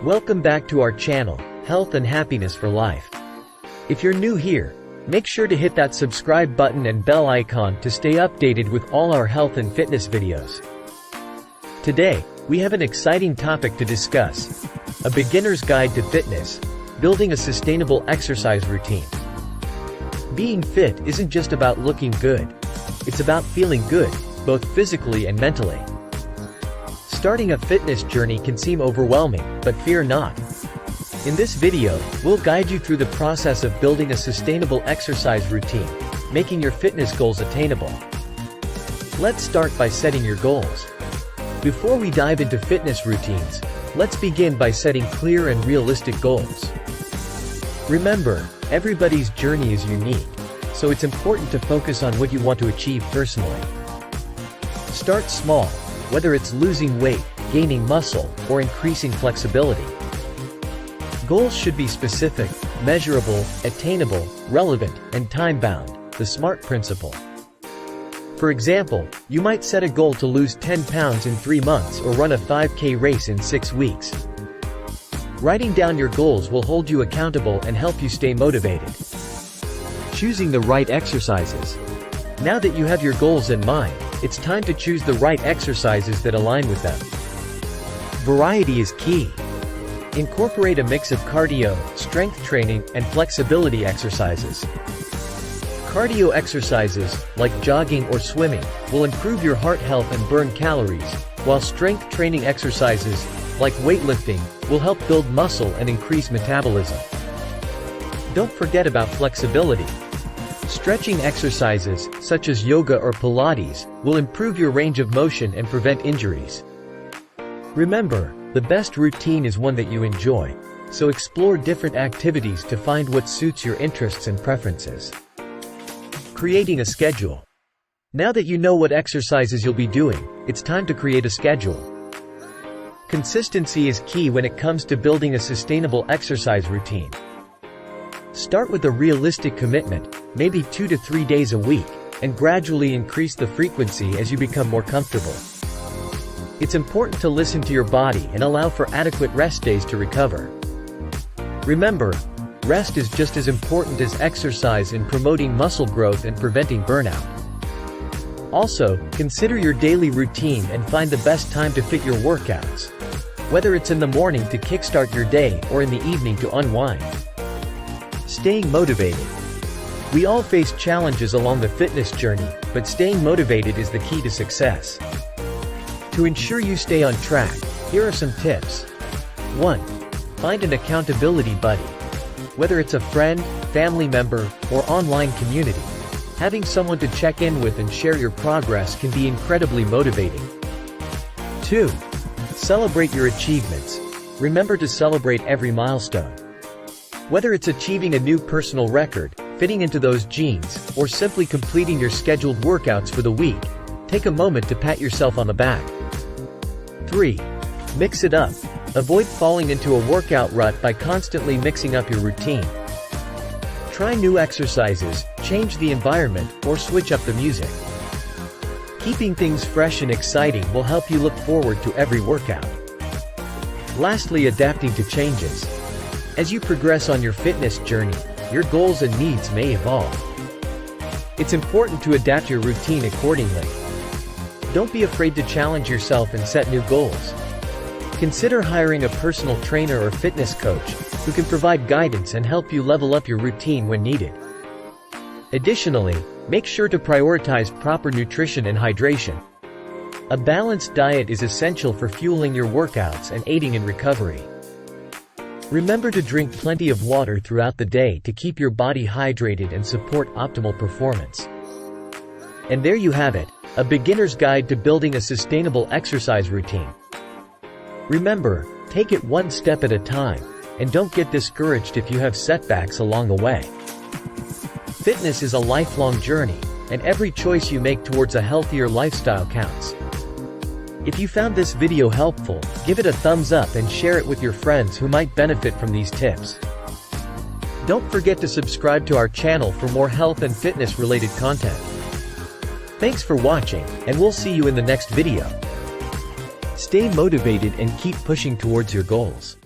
Welcome back to our channel, Health and Happiness for Life. If you're new here, make sure to hit that subscribe button and bell icon to stay updated with all our health and fitness videos. Today, we have an exciting topic to discuss: a beginner's guide to fitness, building a sustainable exercise routine. Being fit isn't just about looking good. It's about feeling good, both physically and mentally. Starting a fitness journey can seem overwhelming, but fear not. In this video, we'll guide you through the process of building a sustainable exercise routine, making your fitness goals attainable. Let's start by setting your goals. Before we dive into fitness routines, let's begin by setting clear and realistic goals. Remember, everybody's journey is unique, so it's important to focus on what you want to achieve personally. Start small, whether it's losing weight, gaining muscle, or increasing flexibility. Goals should be specific, measurable, attainable, relevant, and time-bound, the SMART principle. For example, you might set a goal to lose 10 pounds in 3 months or run a 5K race in 6 weeks. Writing down your goals will hold you accountable and help you stay motivated. Choosing the right exercises. Now that you have your goals in mind, it's time to choose the right exercises that align with them. Variety is key. Incorporate a mix of cardio, strength training, and flexibility exercises. Cardio exercises, like jogging or swimming, will improve your heart health and burn calories, while strength training exercises, like weightlifting, will help build muscle and increase metabolism. Don't forget about flexibility. Stretching exercises, such as yoga or Pilates, will improve your range of motion and prevent injuries. Remember, the best routine is one that you enjoy, so explore different activities to find what suits your interests and preferences. Creating a schedule. Now that you know what exercises you'll be doing, it's time to create a schedule. Consistency is key when it comes to building a sustainable exercise routine. Start with a realistic commitment, maybe 2 to 3 days a week, and gradually increase the frequency as you become more comfortable. It's important to listen to your body and allow for adequate rest days to recover. Remember, rest is just as important as exercise in promoting muscle growth and preventing burnout. Also, consider your daily routine and find the best time to fit your workouts. Whether it's in the morning to kickstart your day or in the evening to unwind. Staying motivated. We all face challenges along the fitness journey, but staying motivated is the key to success. To ensure you stay on track, here are some tips. 1. Find an accountability buddy. Whether it's a friend, family member, or online community, having someone to check in with and share your progress can be incredibly motivating. 2. Celebrate your achievements. Remember to celebrate every milestone. Whether it's achieving a new personal record, fitting into those jeans, or simply completing your scheduled workouts for the week, take a moment to pat yourself on the back. 3. Mix it up. Avoid falling into a workout rut by constantly mixing up your routine. Try new exercises, change the environment, or switch up the music. Keeping things fresh and exciting will help you look forward to every workout. Lastly, adapting to changes. As you progress on your fitness journey, your goals and needs may evolve. It's important to adapt your routine accordingly. Don't be afraid to challenge yourself and set new goals. Consider hiring a personal trainer or fitness coach, who can provide guidance and help you level up your routine when needed. Additionally, make sure to prioritize proper nutrition and hydration. A balanced diet is essential for fueling your workouts and aiding in recovery. Remember to drink plenty of water throughout the day to keep your body hydrated and support optimal performance. And there you have it, a beginner's guide to building a sustainable exercise routine. Remember, take it one step at a time, and don't get discouraged if you have setbacks along the way. Fitness is a lifelong journey, and every choice you make towards a healthier lifestyle counts. If you found this video helpful, give it a thumbs up and share it with your friends who might benefit from these tips. Don't forget to subscribe to our channel for more health and fitness related content. Thanks for watching, and we'll see you in the next video. Stay motivated and keep pushing towards your goals.